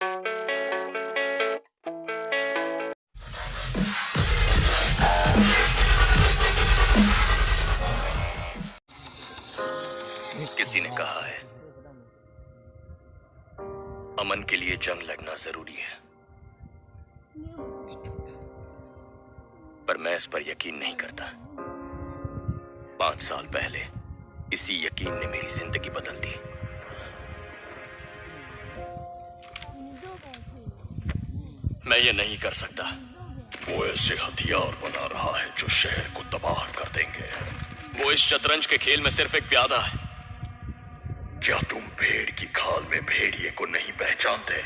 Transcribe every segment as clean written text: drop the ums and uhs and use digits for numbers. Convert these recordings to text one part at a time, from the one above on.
किसी ने कहा है अमन के लिए जंग लड़ना जरूरी है, पर मैं इस पर यकीन नहीं करता। 5 साल पहले इसी यकीन ने मेरी जिंदगी बदल दी। मैं ये नहीं कर सकता। वो ऐसे हथियार बना रहा है जो शहर को तबाह कर देंगे। वो इस शतरंज के खेल में सिर्फ एक प्यादा है। क्या तुम भेड़ की खाल में भेड़िए को नहीं पहचानते?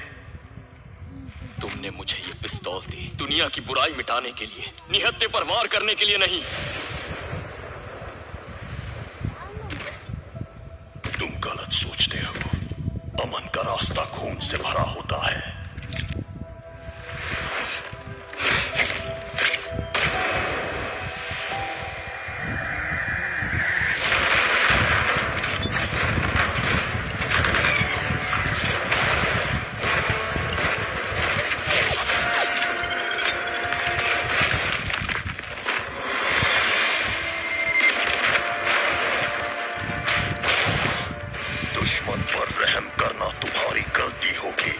तुमने मुझे ये पिस्तौल दी दुनिया की बुराई मिटाने के लिए, निहत्थे पर वार करने के लिए नहीं। तुम गलत सोचते हो। अमन का रास्ता खून से भरा होता है। दुश्मन पर रहम करना तुम्हारी गलती होगी।